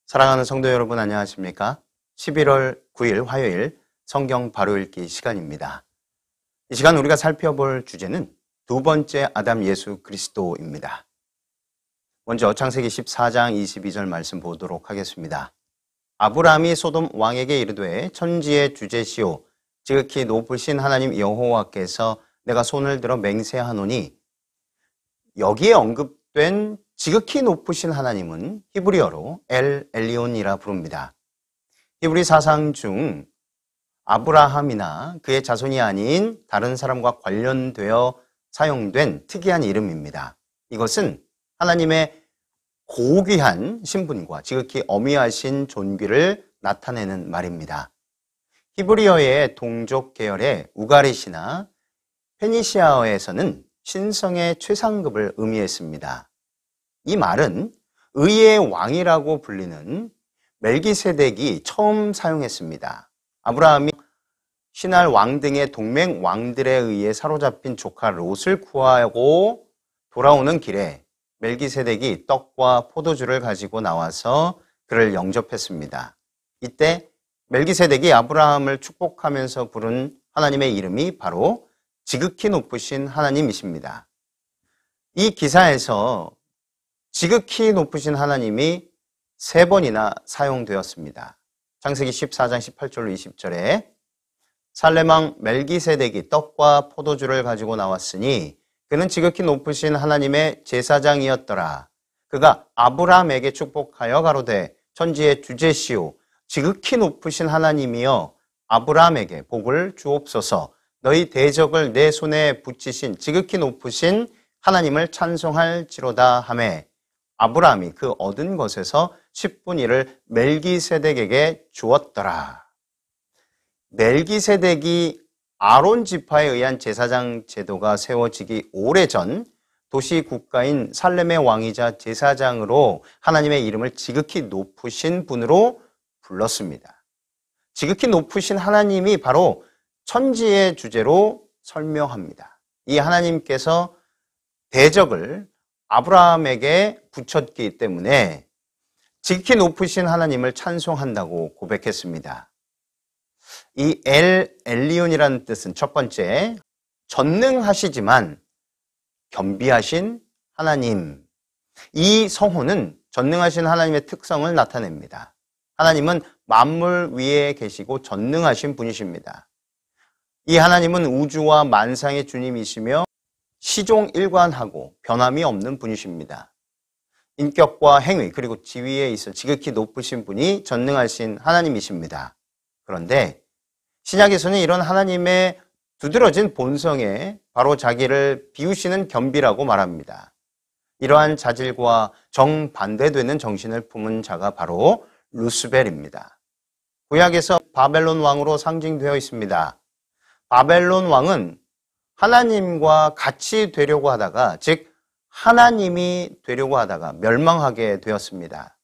사랑하는 성도 여러분, 안녕하십니까? 11월 9일 화요일 성경 바로 읽기 시간입니다. 이 시간 우리가 살펴볼 주제는 두 번째 아담 예수 그리스도입니다. 먼저 창세기 14장 22절 말씀 보도록 하겠습니다. 아브라함이 소돔 왕에게 이르되 천지의 주제시오 지극히 높으신 하나님 여호와께서 내가 손을 들어 맹세하노니, 여기에 언급된 지극히 높으신 하나님은 히브리어로 엘 엘리온이라 부릅니다. 히브리 사상 중 아브라함이나 그의 자손이 아닌 다른 사람과 관련되어 사용된 특이한 이름입니다. 이것은 하나님의 고귀한 신분과 지극히 어미하신 존귀를 나타내는 말입니다. 히브리어의 동족 계열의 우가릿이나 페니시아어에서는 신성의 최상급을 의미했습니다. 이 말은 의의 왕이라고 불리는 멜기세덱이 처음 사용했습니다. 아브라함이 신할 왕 등의 동맹 왕들에 의해 사로잡힌 조카 롯을 구하고 돌아오는 길에 멜기세덱이 떡과 포도주를 가지고 나와서 그를 영접했습니다. 이때 멜기세덱이 아브라함을 축복하면서 부른 하나님의 이름이 바로 지극히 높으신 하나님이십니다. 이 기사에서 지극히 높으신 하나님이 3번이나 사용되었습니다. 창세기 14장 18절로 20절에 살렘왕 멜기세덱이 떡과 포도주를 가지고 나왔으니 그는 지극히 높으신 하나님의 제사장이었더라. 그가 아브라함에게 축복하여 가로되 천지의 주제시오 지극히 높으신 하나님이여 아브라함에게 복을 주옵소서. 너희 대적을 내 손에 붙이신 지극히 높으신 하나님을 찬송할지로다 하매 아브라함이 그 얻은 것에서 10분의 1을 멜기세덱에게 주었더라. 멜기세덱이 아론 지파에 의한 제사장 제도가 세워지기 오래전 도시 국가인 살렘의 왕이자 제사장으로 하나님의 이름을 지극히 높으신 분으로 불렀습니다. 지극히 높으신 하나님이 바로 천지의 주제로 설명합니다. 이 하나님께서 대적을 아브라함에게 붙였기 때문에 지극히 높으신 하나님을 찬송한다고 고백했습니다. 이 엘 엘리온이라는 뜻은 첫 번째, 전능하시지만 겸비하신 하나님. 이 성호는 전능하신 하나님의 특성을 나타냅니다. 하나님은 만물 위에 계시고 전능하신 분이십니다. 이 하나님은 우주와 만상의 주님이시며 시종일관하고 변함이 없는 분이십니다. 인격과 행위 그리고 지위에 있어 지극히 높으신 분이 전능하신 하나님이십니다. 그런데 신약에서는 이런 하나님의 두드러진 본성에 바로 자기를 비우시는 겸비라고 말합니다. 이러한 자질과 정반대되는 정신을 품은 자가 바로 루스벨입니다. 구약에서 바벨론 왕으로 상징되어 있습니다. 바벨론 왕은 하나님과 같이 되려고 하다가, 즉 하나님이 되려고 하다가 멸망하게 되었습니다.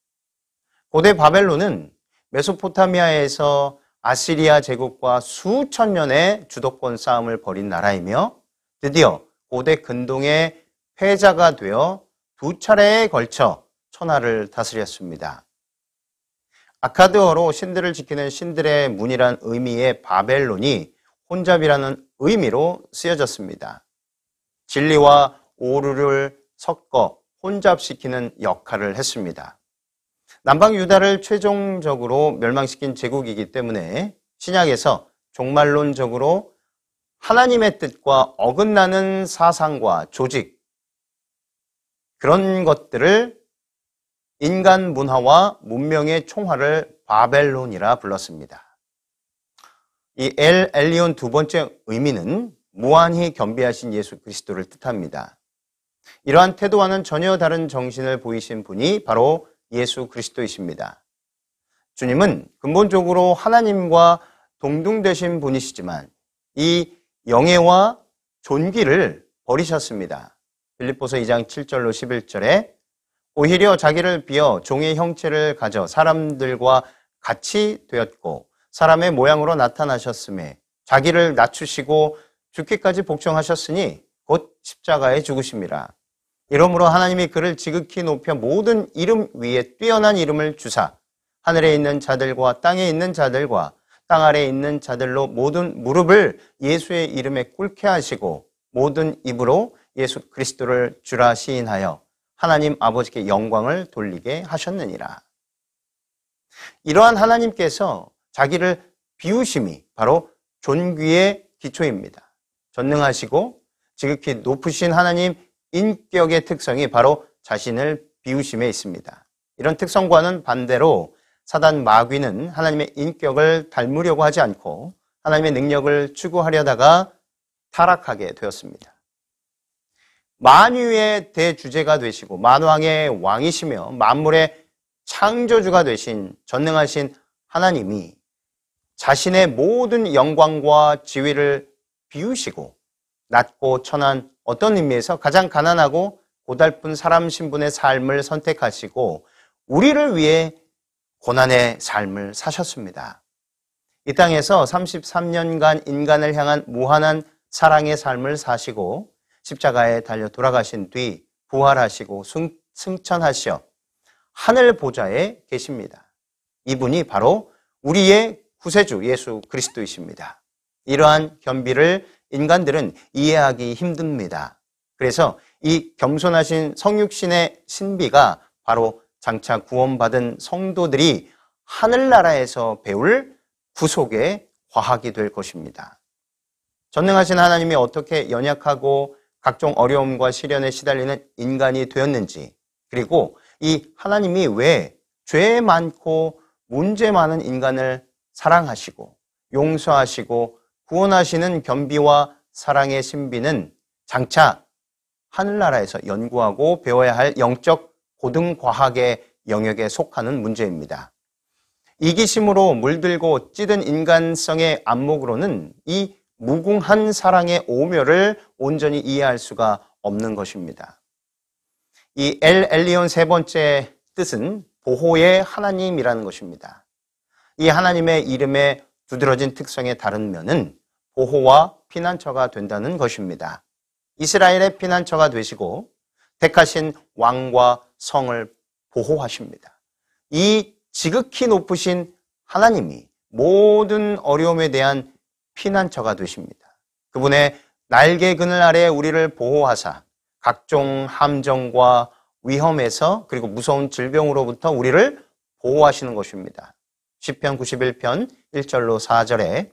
고대 바벨론은 메소포타미아에서 아시리아 제국과 수천 년의 주도권 싸움을 벌인 나라이며 드디어 고대 근동의 패자가 되어 2차례에 걸쳐 천하를 다스렸습니다. 아카드어로 신들을 지키는 신들의 문이란 의미의 바벨론이 혼잡이라는 의미로 쓰여졌습니다. 진리와 오류를 섞어 혼잡시키는 역할을 했습니다. 남방 유다를 최종적으로 멸망시킨 제국이기 때문에 신약에서 종말론적으로 하나님의 뜻과 어긋나는 사상과 조직, 그런 것들을 인간 문화와 문명의 총화를 바벨론이라 불렀습니다. 이 엘 엘리온 두 번째 의미는 무한히 겸비하신 예수 그리스도를 뜻합니다. 이러한 태도와는 전혀 다른 정신을 보이신 분이 바로 예수 그리스도이십니다. 주님은 근본적으로 하나님과 동등되신 분이시지만 이 영예와 존귀를 버리셨습니다. 빌립보서 2장 7절로 11절에 오히려 자기를 비어 종의 형체를 가져 사람들과 같이 되었고 사람의 모양으로 나타나셨음에 자기를 낮추시고 죽기까지 복종하셨으니 곧 십자가에 죽으심이라. 이러므로 하나님이 그를 지극히 높여 모든 이름 위에 뛰어난 이름을 주사 하늘에 있는 자들과 땅에 있는 자들과 땅 아래에 있는 자들로 모든 무릎을 예수의 이름에 꿇게 하시고 모든 입으로 예수 그리스도를 주라 시인하여 하나님 아버지께 영광을 돌리게 하셨느니라. 이러한 하나님께서 자기를 비우심이 바로 존귀의 기초입니다. 전능하시고 지극히 높으신 하나님 인격의 특성이 바로 자신을 비우심에 있습니다. 이런 특성과는 반대로 사단 마귀는 하나님의 인격을 닮으려고 하지 않고 하나님의 능력을 추구하려다가 타락하게 되었습니다. 만유의 대주제가 되시고 만왕의 왕이시며 만물의 창조주가 되신 전능하신 하나님이 자신의 모든 영광과 지위를 비우시고 낮고 천한 어떤 의미에서 가장 가난하고 고달픈 사람 신분의 삶을 선택하시고 우리를 위해 고난의 삶을 사셨습니다. 이 땅에서 33년간 인간을 향한 무한한 사랑의 삶을 사시고 십자가에 달려 돌아가신 뒤 부활하시고 승천하시어 하늘 보좌에 계십니다. 이분이 바로 우리의 구세주 예수 그리스도이십니다. 이러한 겸비를 인간들은 이해하기 힘듭니다. 그래서 이 겸손하신 성육신의 신비가 바로 장차 구원받은 성도들이 하늘나라에서 배울 구속의 과학이 될 것입니다. 전능하신 하나님이 어떻게 연약하고 각종 어려움과 시련에 시달리는 인간이 되었는지, 그리고 이 하나님이 왜 죄 많고 문제 많은 인간을 사랑하시고 용서하시고 구원하시는 겸비와 사랑의 신비는 장차 하늘나라에서 연구하고 배워야 할 영적 고등과학의 영역에 속하는 문제입니다. 이기심으로 물들고 찌든 인간성의 안목으로는 이 무궁한 사랑의 오묘를 온전히 이해할 수가 없는 것입니다. 이 엘 엘리온 세 번째 뜻은 보호의 하나님이라는 것입니다. 이 하나님의 이름의 두드러진 특성의 다른 면은 보호와 피난처가 된다는 것입니다. 이스라엘의 피난처가 되시고 택하신 왕과 성을 보호하십니다. 이 지극히 높으신 하나님이 모든 어려움에 대한 피난처가 되십니다. 그분의 날개 그늘 아래 우리를 보호하사 각종 함정과 위험에서 그리고 무서운 질병으로부터 우리를 보호하시는 것입니다. 시편 91편 1절로 4절에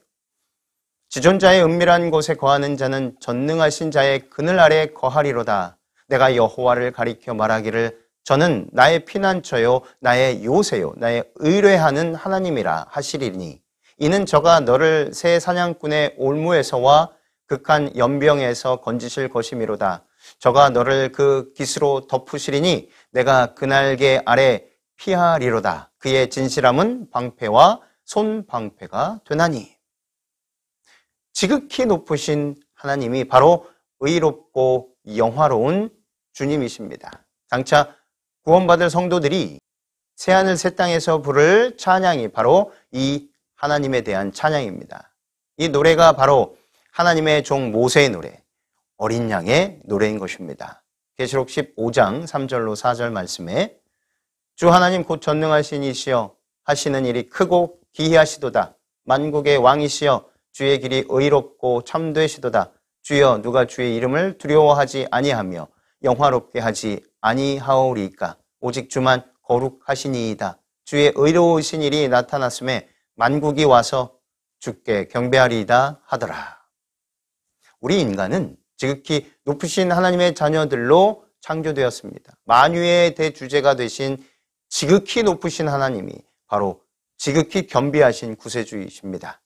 지존자의 은밀한 곳에 거하는 자는 전능하신 자의 그늘 아래 거하리로다. 내가 여호와를 가리켜 말하기를 저는 나의 피난처요 나의 요새요 나의 의뢰하는 하나님이라 하시리니 이는 저가 너를 새 사냥꾼의 올무에서와 극한 연병에서 건지실 것이미로다. 저가 너를 그 깃으로 덮으시리니 내가 그 날개 아래 피하리로다. 그의 진실함은 방패와 손방패가 되나니. 지극히 높으신 하나님이 바로 의롭고 영화로운 주님이십니다. 장차 구원받을 성도들이 새하늘 새 땅에서 부를 찬양이 바로 이 하나님에 대한 찬양입니다. 이 노래가 바로 하나님의 종 모세의 노래, 어린 양의 노래인 것입니다. 계시록 15장 3절로 4절 말씀에 주 하나님 곧 전능하신 이시여 하시는 일이 크고 기이하시도다. 만국의 왕이시여 주의 길이 의롭고 참되시도다. 주여 누가 주의 이름을 두려워하지 아니하며 영화롭게 하지 아니하오리이까. 오직 주만 거룩하시니이다. 주의 의로우신 일이 나타났음에 만국이 와서 주께 경배하리이다 하더라. 우리 인간은 지극히 높으신 하나님의 자녀들로 창조되었습니다. 만유의 대주제가 되신 지극히 높으신 하나님이 바로 지극히 겸비하신 구세주이십니다.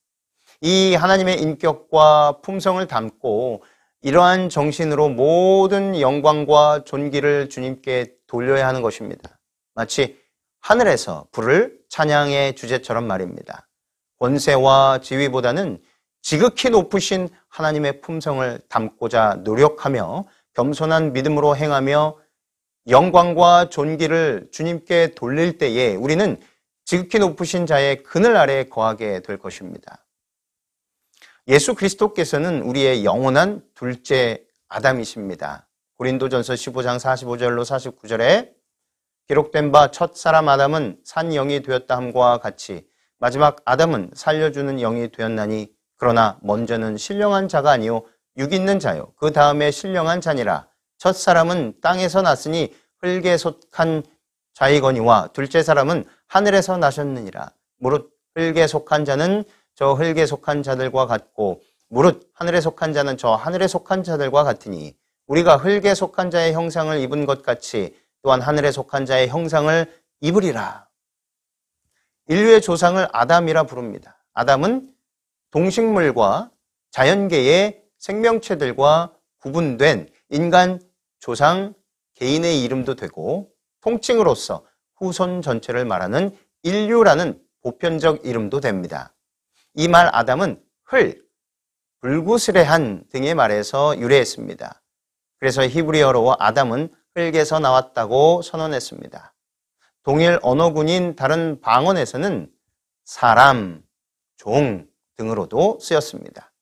이 하나님의 인격과 품성을 담고 이러한 정신으로 모든 영광과 존귀를 주님께 돌려야 하는 것입니다. 마치 하늘에서 부를 찬양의 주제처럼 말입니다. 권세와 지위보다는 지극히 높으신 하나님의 품성을 담고자 노력하며 겸손한 믿음으로 행하며 영광과 존귀를 주님께 돌릴 때에 우리는 지극히 높으신 자의 그늘 아래 거하게 될 것입니다. 예수 그리스도께서는 우리의 영원한 둘째 아담이십니다. 고린도전서 15장 45절로 49절에 기록된 바 첫사람 아담은 산 영이 되었다 함과 같이 마지막 아담은 살려주는 영이 되었나니 그러나 먼저는 신령한 자가 아니요 육 있는 자요 그 다음에 신령한 자니라. 첫사람은 땅에서 났으니 흙에 속한 자이거니와 둘째 사람은 하늘에서 나셨느니라. 무릇 흙에 속한 자는 저 흙에 속한 자들과 같고 무릇 하늘에 속한 자는 저 하늘에 속한 자들과 같으니 우리가 흙에 속한 자의 형상을 입은 것 같이 또한 하늘에 속한 자의 형상을 입으리라. 인류의 조상을 아담이라 부릅니다. 아담은 동식물과 자연계의 생명체들과 구분된 인간 조상 개인의 이름도 되고 통칭으로서 후손 전체를 말하는 인류라는 보편적 이름도 됩니다. 이 말 아담은 흙, 불구스레한 등의 말에서 유래했습니다. 그래서 히브리어로 아담은 흙에서 나왔다고 선언했습니다. 동일 언어군인 다른 방언에서는 사람, 종 등으로도 쓰였습니다.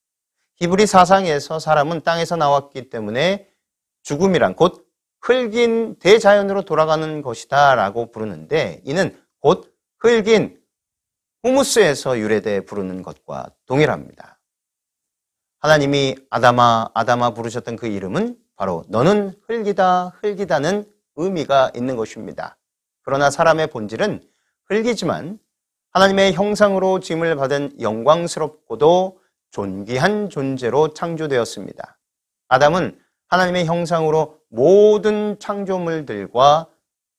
히브리 사상에서 사람은 땅에서 나왔기 때문에 죽음이란 곧 흙인 대자연으로 돌아가는 것이다 라고 부르는데 이는 곧 흙인 후무스에서 유래돼 부르는 것과 동일합니다. 하나님이 아담아 아담아 부르셨던 그 이름은 바로 너는 흙이다 흙이다는 의미가 있는 것입니다. 그러나 사람의 본질은 흙이지만 하나님의 형상으로 지음을 받은 영광스럽고도 존귀한 존재로 창조되었습니다. 아담은 하나님의 형상으로 모든 창조물들과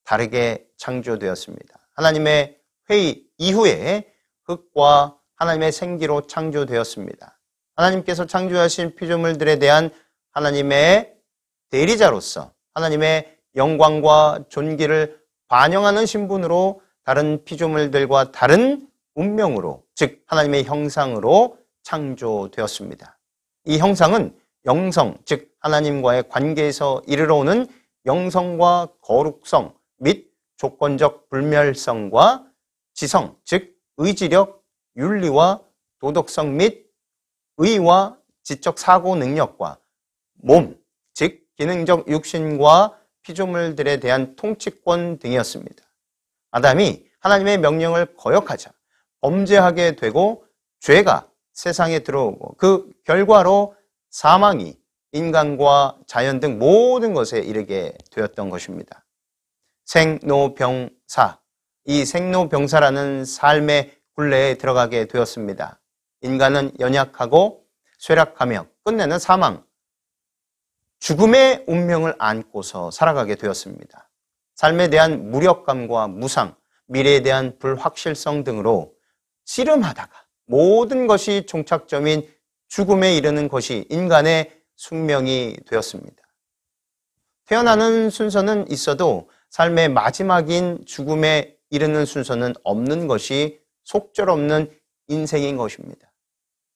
다르게 창조되었습니다. 하나님의 회의 이후에 흙과 하나님의 생기로 창조되었습니다. 하나님께서 창조하신 피조물들에 대한 하나님의 대리자로서 하나님의 영광과 존귀를 반영하는 신분으로 다른 피조물들과 다른 운명으로 즉 하나님의 형상으로 창조되었습니다. 이 형상은 영성 즉 하나님과의 관계에서 이르러 오는 영성과 거룩성 및 조건적 불멸성과 지성 즉 의지력, 윤리와 도덕성 및 의와 지적 사고 능력과 몸 즉 기능적 육신과 피조물들에 대한 통치권 등이었습니다. 아담이 하나님의 명령을 거역하자 범죄하게 되고 죄가 세상에 들어오고 그 결과로 사망이 인간과 자연 등 모든 것에 이르게 되었던 것입니다. 생로병사, 이 생로병사라는 삶의 굴레에 들어가게 되었습니다. 인간은 연약하고 쇠락하며 끝내는 사망, 죽음의 운명을 안고서 살아가게 되었습니다. 삶에 대한 무력감과 무상, 미래에 대한 불확실성 등으로 씨름하다가 모든 것이 종착점인 죽음에 이르는 것이 인간의 숙명이 되었습니다. 태어나는 순서는 있어도 삶의 마지막인 죽음에 이르는 순서는 없는 것이 속절없는 인생인 것입니다.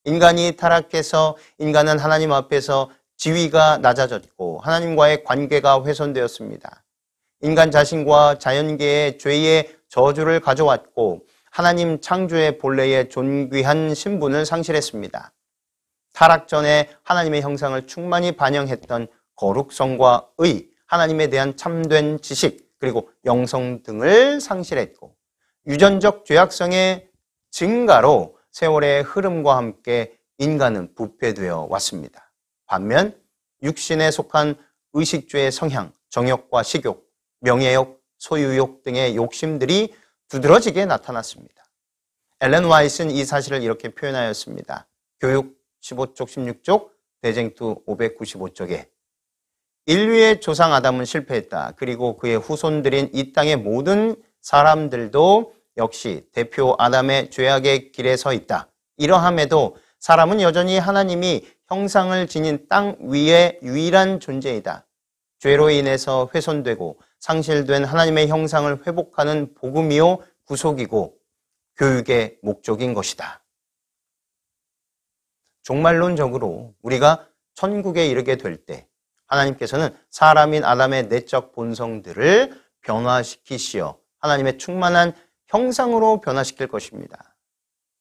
인간이 타락해서 인간은 하나님 앞에서 지위가 낮아졌고 하나님과의 관계가 훼손되었습니다. 인간 자신과 자연계의 죄의 저주를 가져왔고 하나님 창조의 본래의 존귀한 신분을 상실했습니다. 타락 전에 하나님의 형상을 충만히 반영했던 거룩성과 의, 하나님에 대한 참된 지식, 그리고 영성 등을 상실했고 유전적 죄악성의 증가로 세월의 흐름과 함께 인간은 부패되어 왔습니다. 반면 육신에 속한 의식주의 성향, 정욕과 식욕, 명예욕, 소유욕 등의 욕심들이 두드러지게 나타났습니다. 엘렌 화이트는 이 사실을 이렇게 표현하였습니다. 교육 15쪽 16쪽 대쟁투 595쪽에 인류의 조상 아담은 실패했다. 그리고 그의 후손들인 이 땅의 모든 사람들도 역시 대표 아담의 죄악의 길에 서 있다. 이러함에도 사람은 여전히 하나님이 형상을 지닌 땅 위의 유일한 존재이다. 죄로 인해서 훼손되고 상실된 하나님의 형상을 회복하는 복음이요 구속이고 교육의 목적인 것이다. 종말론적으로 우리가 천국에 이르게 될 때 하나님께서는 사람인 아담의 내적 본성들을 변화시키시어 하나님의 충만한 형상으로 변화시킬 것입니다.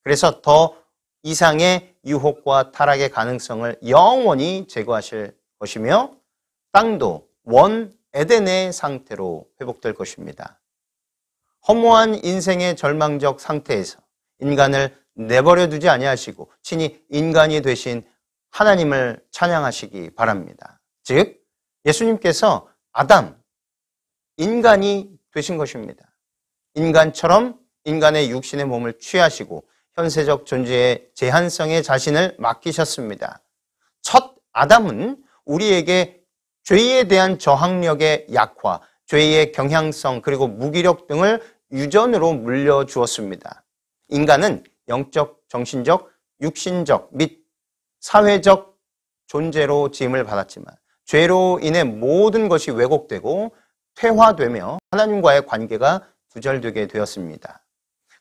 그래서 더 이상의 유혹과 타락의 가능성을 영원히 제거하실 것이며 땅도 원 에덴의 상태로 회복될 것입니다. 허무한 인생의 절망적 상태에서 인간을 내버려 두지 아니하시고 친히 인간이 되신 하나님을 찬양하시기 바랍니다. 즉 예수님께서 아담, 인간이 되신 것입니다. 인간처럼 인간의 육신의 몸을 취하시고 현세적 존재의 제한성에 자신을 맡기셨습니다. 첫 아담은 우리에게 죄에 대한 저항력의 약화, 죄의 경향성 그리고 무기력 등을 유전으로 물려주었습니다. 인간은 영적, 정신적, 육신적 및 사회적 존재로 지음을 받았지만 죄로 인해 모든 것이 왜곡되고 퇴화되며 하나님과의 관계가 두절되게 되었습니다.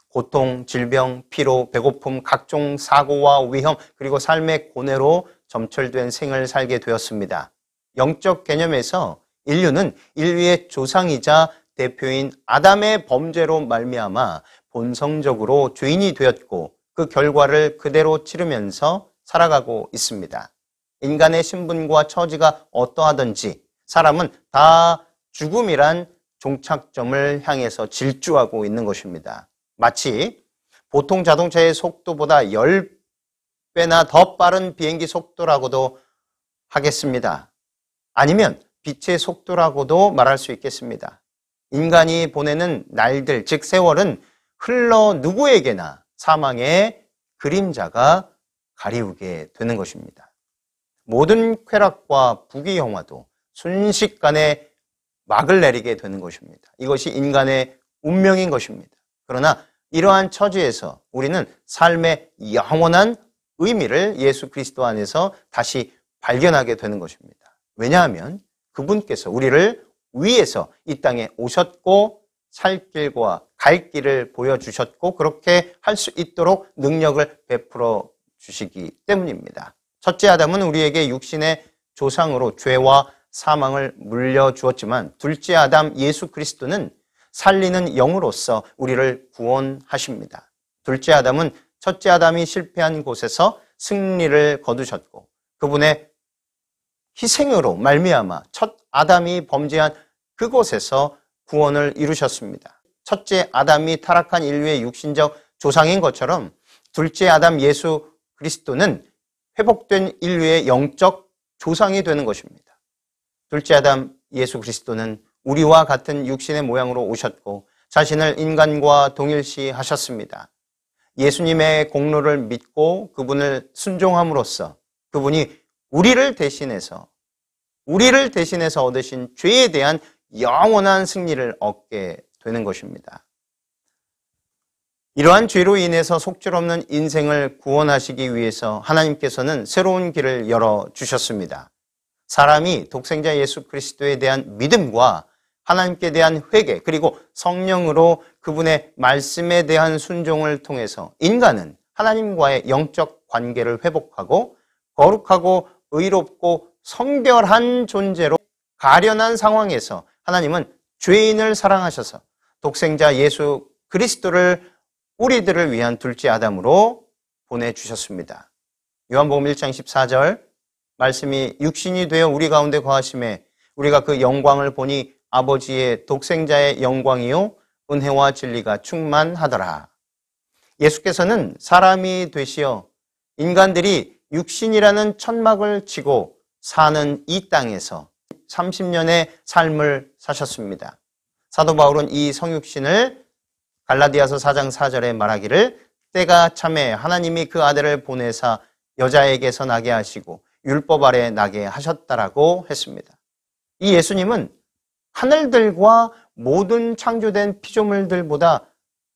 고통, 질병, 피로, 배고픔, 각종 사고와 위험 그리고 삶의 고뇌로 점철된 생을 살게 되었습니다. 영적 개념에서 인류는 인류의 조상이자 대표인 아담의 범죄로 말미암아 본성적으로 죄인이 되었고 그 결과를 그대로 치르면서 살아가고 있습니다. 인간의 신분과 처지가 어떠하든지 사람은 다 죽음이란 종착점을 향해서 질주하고 있는 것입니다. 마치 보통 자동차의 속도보다 10배나 더 빠른 비행기 속도라고도 하겠습니다. 아니면 빛의 속도라고도 말할 수 있겠습니다. 인간이 보내는 날들, 즉 세월은 흘러 누구에게나 사망의 그림자가 가리우게 되는 것입니다. 모든 쾌락과 부귀영화도 순식간에 막을 내리게 되는 것입니다. 이것이 인간의 운명인 것입니다. 그러나 이러한 처지에서 우리는 삶의 영원한 의미를 예수 그리스도 안에서 다시 발견하게 되는 것입니다. 왜냐하면 그분께서 우리를 위해서 이 땅에 오셨고 살 길과 갈 길을 보여주셨고 그렇게 할 수 있도록 능력을 베풀어 주시기 때문입니다. 첫째 아담은 우리에게 육신의 조상으로 죄와 사망을 물려주었지만 둘째 아담 예수 그리스도는 살리는 영으로서 우리를 구원하십니다. 둘째 아담은 첫째 아담이 실패한 곳에서 승리를 거두셨고 그분의 희생으로 말미암아 첫 아담이 범죄한 그곳에서 구원을 이루셨습니다. 첫째 아담이 타락한 인류의 육신적 조상인 것처럼 둘째 아담 예수 그리스도는 회복된 인류의 영적 조상이 되는 것입니다. 둘째 아담 예수 그리스도는 우리와 같은 육신의 모양으로 오셨고 자신을 인간과 동일시하셨습니다. 예수님의 공로를 믿고 그분을 순종함으로써 그분이 우리를 대신해서 얻으신 죄에 대한 영원한 승리를 얻게 되는 것입니다. 이러한 죄로 인해서 속절없는 인생을 구원하시기 위해서 하나님께서는 새로운 길을 열어주셨습니다. 사람이 독생자 예수 그리스도에 대한 믿음과 하나님께 대한 회개 그리고 성령으로 그분의 말씀에 대한 순종을 통해서 인간은 하나님과의 영적 관계를 회복하고 거룩하고 의롭고 성결한 존재로 가련한 상황에서 하나님은 죄인을 사랑하셔서 독생자 예수 그리스도를 우리들을 위한 둘째 아담으로 보내주셨습니다. 요한복음 1장 14절 말씀이 육신이 되어 우리 가운데 거하심에 우리가 그 영광을 보니 아버지의 독생자의 영광이요 은혜와 진리가 충만하더라. 예수께서는 사람이 되시어 인간들이 육신이라는 천막을 치고 사는 이 땅에서 30년의 삶을 사셨습니다. 사도 바울은 이 성육신을 갈라디아서 4장 4절에 말하기를 때가 참에 하나님이 그 아들을 보내사 여자에게서 나게 하시고 율법 아래 나게 하셨다라고 했습니다. 이 예수님은 하늘들과 모든 창조된 피조물들보다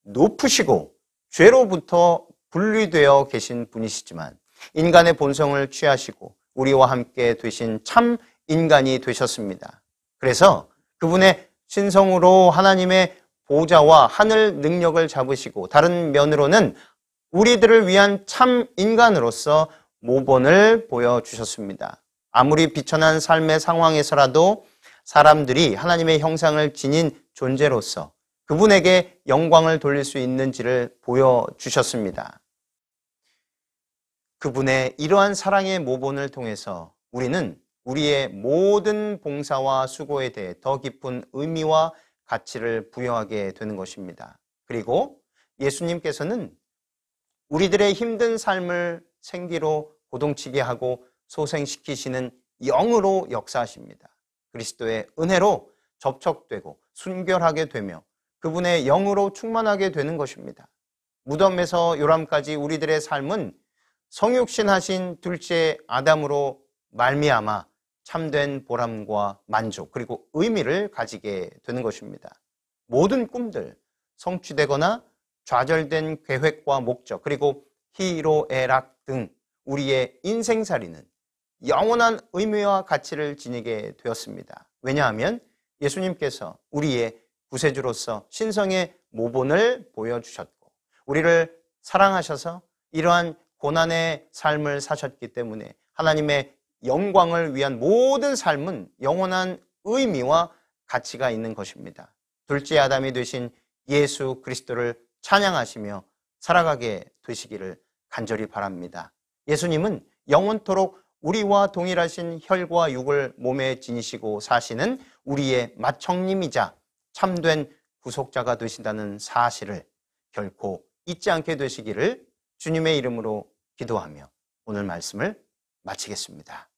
높으시고 죄로부터 분리되어 계신 분이시지만 인간의 본성을 취하시고 우리와 함께 되신 참 인간이 되셨습니다. 그래서 그분의 신성으로 하나님의 보좌와 하늘 능력을 잡으시고 다른 면으로는 우리들을 위한 참 인간으로서 모본을 보여주셨습니다. 아무리 비천한 삶의 상황에서라도 사람들이 하나님의 형상을 지닌 존재로서 그분에게 영광을 돌릴 수 있는지를 보여주셨습니다. 그분의 이러한 사랑의 모본을 통해서 우리는 우리의 모든 봉사와 수고에 대해 더 깊은 의미와 가치를 부여하게 되는 것입니다. 그리고 예수님께서는 우리들의 힘든 삶을 생기로 고동치게 하고 소생시키시는 영으로 역사하십니다. 그리스도의 은혜로 접촉되고 순결하게 되며 그분의 영으로 충만하게 되는 것입니다. 무덤에서 요람까지 우리들의 삶은 성육신하신 둘째 아담으로 말미암아 참된 보람과 만족 그리고 의미를 가지게 되는 것입니다. 모든 꿈들, 성취되거나 좌절된 계획과 목적 그리고 희로애락 등 우리의 인생살이는 영원한 의미와 가치를 지니게 되었습니다. 왜냐하면 예수님께서 우리의 구세주로서 신성의 모본을 보여주셨고 우리를 사랑하셔서 이러한 고난의 삶을 사셨기 때문에 하나님의 영광을 위한 모든 삶은 영원한 의미와 가치가 있는 것입니다. 둘째 아담이 되신 예수 그리스도를 찬양하시며 살아가게 되시기를 간절히 바랍니다. 예수님은 영원토록 우리와 동일하신 혈과 육을 몸에 지니시고 사시는 우리의 맏형님이자 참된 구속자가 되신다는 사실을 결코 잊지 않게 되시기를 주님의 이름으로 기도하며 오늘 말씀을 마치겠습니다.